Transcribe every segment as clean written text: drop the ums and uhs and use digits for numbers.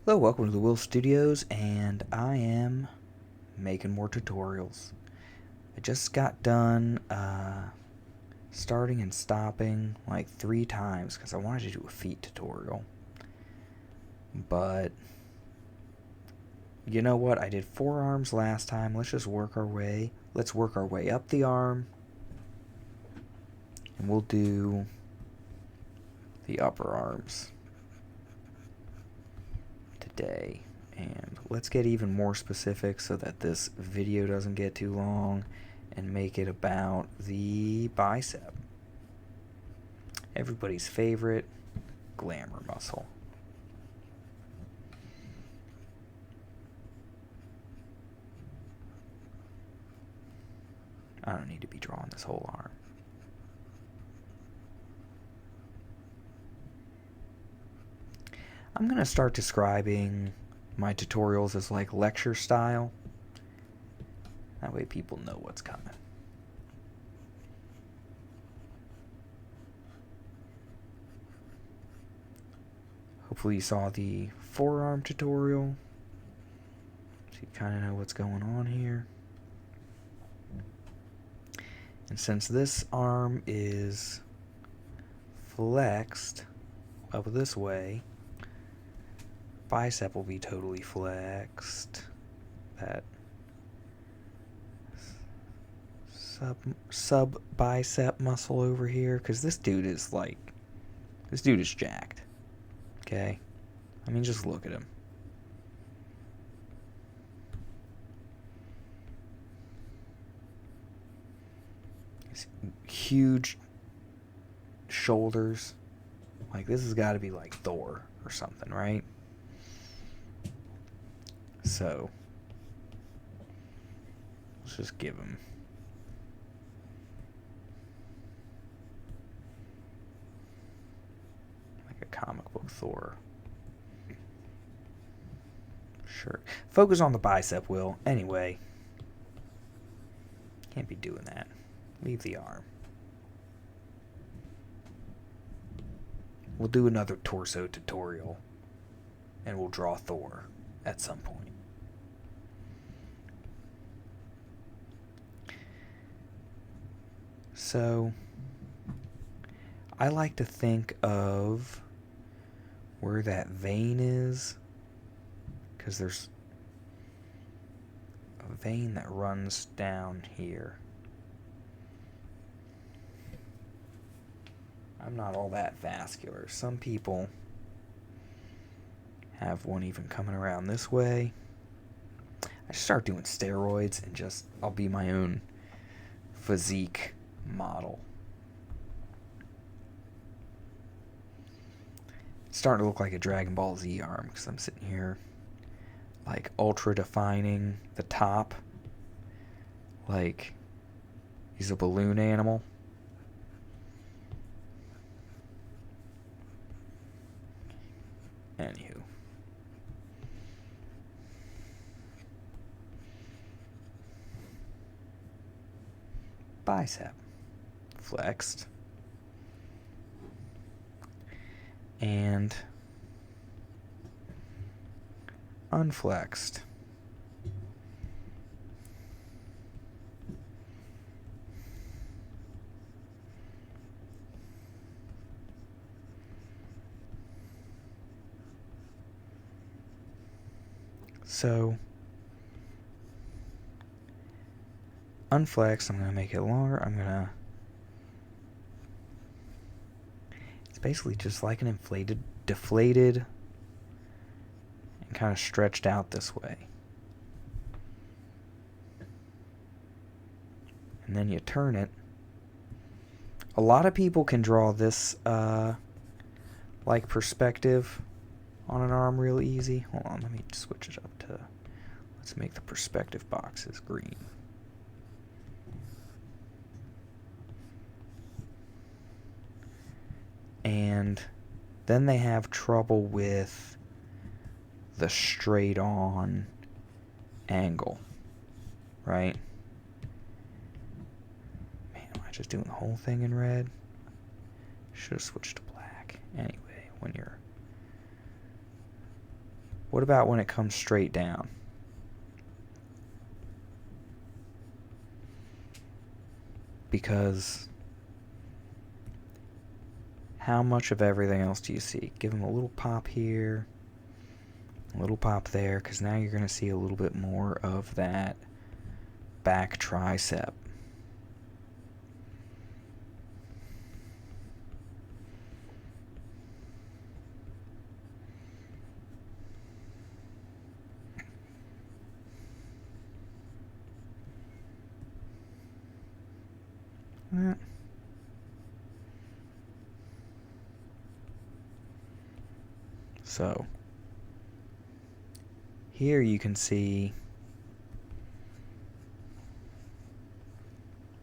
Hello, welcome to the Will Studios, and I am making more tutorials. I just got done starting and stopping like 3 times because I wanted to do a feet tutorial. But you know what? I did forearms last time. Let's just work our way. Let's work our way up the arm, and we'll do the upper arms today. And let's get even more specific so that this video doesn't get too long, and make it about the bicep. Everybody's favorite glamour muscle. I don't need to be drawing this whole arm. I'm going to start describing my tutorials as like lecture style. That way people know what's coming. Hopefully you saw the forearm tutorial, so you kind of know what's going on here. And since this arm is flexed up this way, bicep will be totally flexed. That sub bicep muscle over here, because this dude is jacked. Okay, I mean, just look at him. His huge shoulders. Like, this has got to be like Thor or something, right? So let's just give him like a comic book Thor. Sure. Focus on the bicep, Will. Anyway. Can't be doing that. Leave the arm. We'll do another torso tutorial, and we'll draw Thor at some point. So, I like to think of where that vein is, because there's a vein that runs down here. I'm not all that vascular. Some people have one even coming around this way. I should start doing steroids and I'll be my own physique model. It's starting to look like a Dragon Ball Z arm because I'm sitting here like ultra defining the top like he's a balloon animal. Anywho. Bicep. Flexed. And unflexed. So, unflexed, I'm going to make it longer. It's basically just like an deflated, and kind of stretched out this way. And then you turn it. A lot of people can draw this, like perspective on an arm real easy. Hold on, let me switch it up to, let's make the perspective boxes green. And then they have trouble with the straight on angle, right? Man, am I just doing the whole thing in red? Should have switched to black. Anyway, when you're What about when it comes straight down? Because how much of everything else do you see? Give them a little pop here, a little pop there, because now you're going to see a little bit more of that back tricep. So here you can see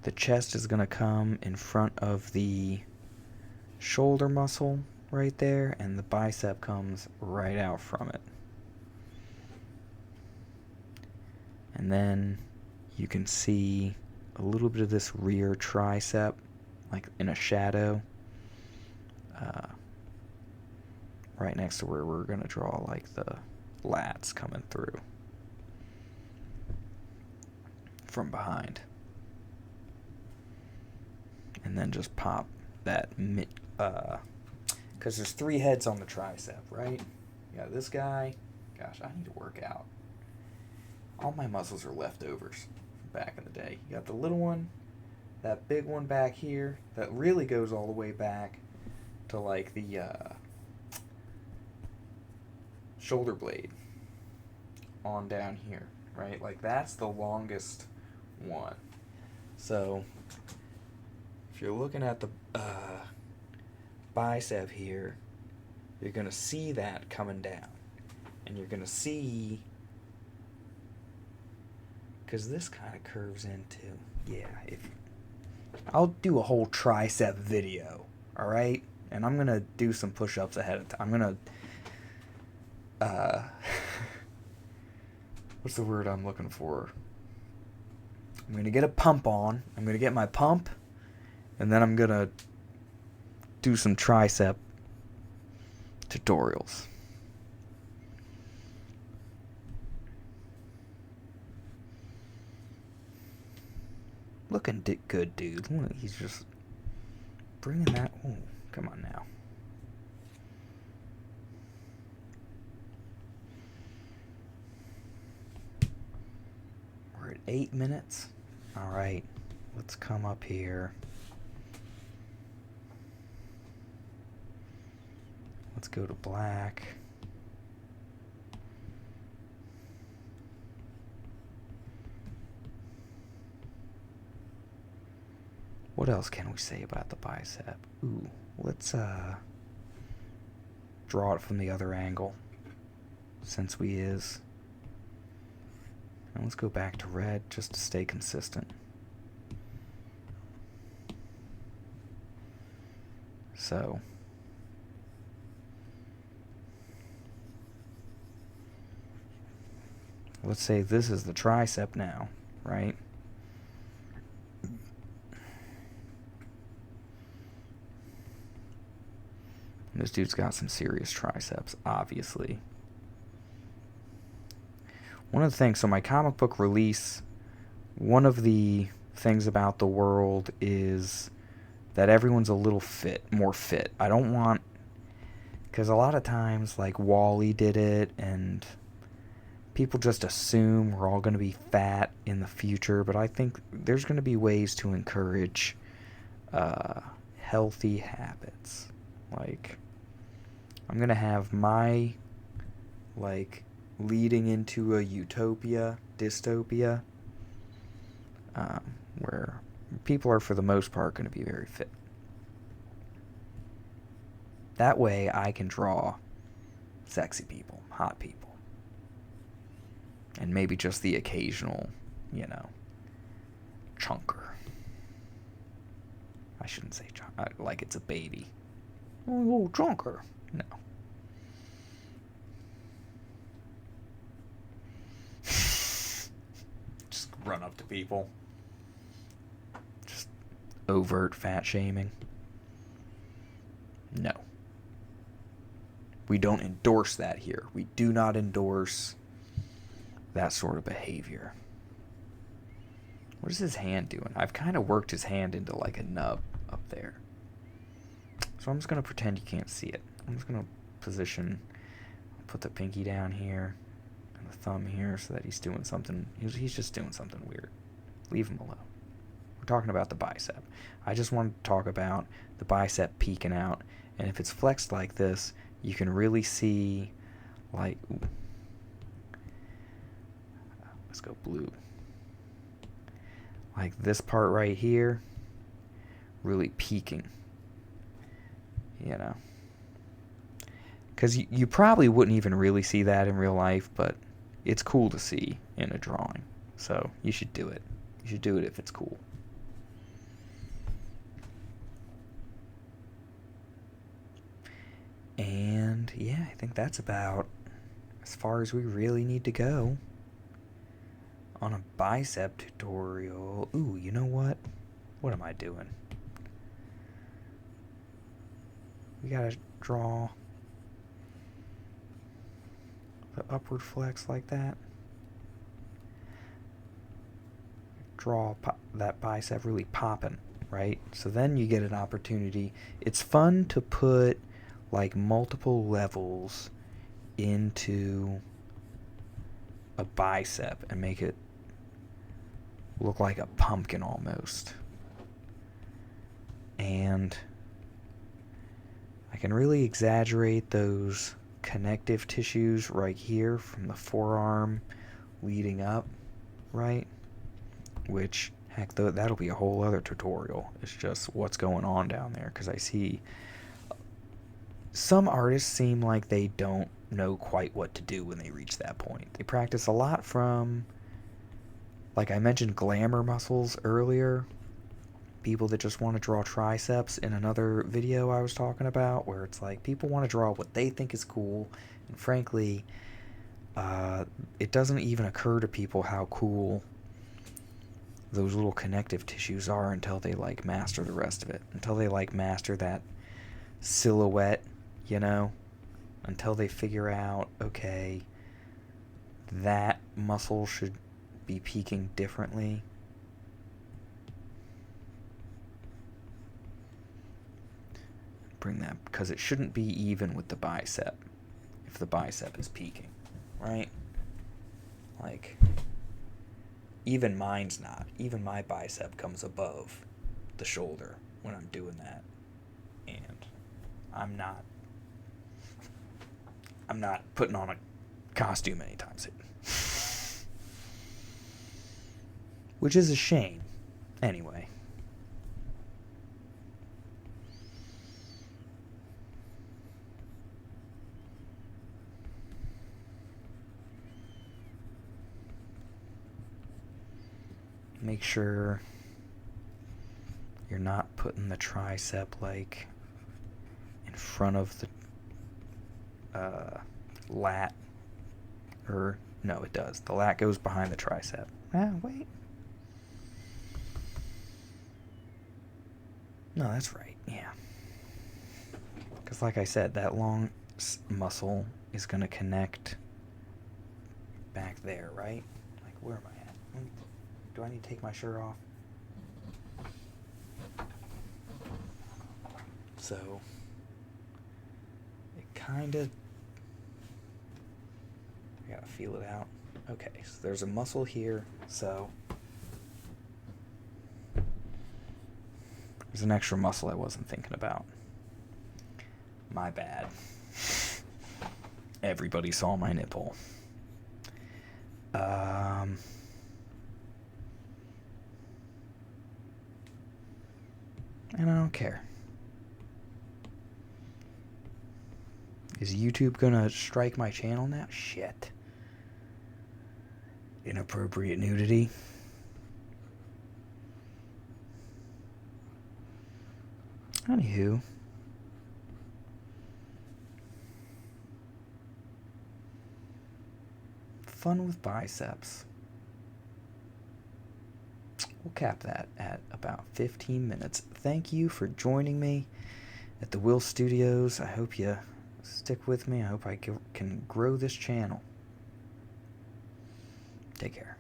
the chest is going to come in front of the shoulder muscle right there, and the bicep comes right out from it. And then you can see a little bit of this rear tricep, like in a shadow, right next to where we're going to draw like the lats coming through from behind. And then just pop that because there's 3 heads on the tricep, right? You got this guy. Gosh, I need to work out. All my muscles are leftovers back in the day. You got the little one, that big one back here that really goes all the way back to like the shoulder blade on down here, right? Like that's the longest one. So if you're looking at the bicep here, you're going to see that coming down. And you're going to see, because this kind of curves into, yeah, I'll do a whole tricep video, all right? And I'm going to do some push-ups ahead of time. I'm going to, what's the word I'm looking for? I'm going to get a pump on. I'm going to get my pump, and then I'm going to do some tricep tutorials. Looking good, dude. Look, he's just bringing that. Oh, come on now. We're at 8 minutes. All right, let's come up here. Let's go to black. What else can we say about the bicep? Ooh, let's draw it from the other angle, since we is. And let's go back to red just to stay consistent. So let's say this is the tricep now, right? This dude's got some serious triceps, obviously. One of the things, so my comic book release, one of the things about the world is that everyone's a little more fit. I don't want, because a lot of times, like Wall-E did it, and people just assume we're all going to be fat in the future, but I think there's going to be ways to encourage healthy habits. Like, I'm going to have my, like, leading into a utopia, dystopia, where people are, for the most part, going to be very fit. That way I can draw sexy people, hot people, and maybe just the occasional, chunker. I shouldn't say like it's a baby. Oh, little chunker. No. Just run up to people. Just overt fat shaming. No. We don't endorse that here. We do not endorse that sort of behavior. What is his hand doing? I've kind of worked his hand into like a nub up there. So I'm just going to pretend you can't see it. I'm just going to position, put the pinky down here and the thumb here so that he's doing something. He's just doing something weird. Leave him alone. We're talking about the bicep. I just want to talk about the bicep peeking out. And if it's flexed like this, you can really see, like, ooh. Let's go blue. Like this part right here, really peaking. You know. Because you probably wouldn't even really see that in real life, but it's cool to see in a drawing. So you should do it. You should do it if it's cool. And yeah, I think that's about as far as we really need to go on a bicep tutorial. Ooh, you know what? What am I doing? We gotta draw the upward flex like that. Draw that bicep really popping, right? So then you get an opportunity. It's fun to put like multiple levels into a bicep and make it look like a pumpkin almost. And I can really exaggerate those connective tissues right here from the forearm leading up, right? Which, heck, that'll be a whole other tutorial. It's just what's going on down there, because I see some artists seem like they don't know quite what to do when they reach that point. They practice a lot from, like I mentioned, glamour muscles earlier. People that just want to draw triceps in another video I was talking about, where it's like people want to draw what they think is cool, and frankly, it doesn't even occur to people how cool those little connective tissues are until they like master the rest of it, until they like master that silhouette, you know, until they figure out, okay, that muscle should be peaking differently. Bring that, because it shouldn't be even with the bicep if the bicep is peaking, right? Like, even mine's not. Even my bicep comes above the shoulder when I'm doing that. And I'm not putting on a costume anytime soon. Which is a shame. Anyway. Make sure you're not putting the tricep like in front of the lat. Or no, it does. The lat goes behind the tricep. Wait. No, that's right. Yeah. Because like I said, that long muscle is going to connect back there, right? Like, where am I at? Do I need to take my shirt off? So, it kind of, I gotta feel it out. Okay, so there's a muscle here, so there's an extra muscle I wasn't thinking about. My bad. Everybody saw my nipple. And I don't care. Is YouTube gonna strike my channel now? Shit. Inappropriate nudity. Anywho. Fun with biceps. We'll cap that at about 15 minutes. Thank you for joining me at the Will Studios. I hope you stick with me. I hope I can grow this channel. Take care.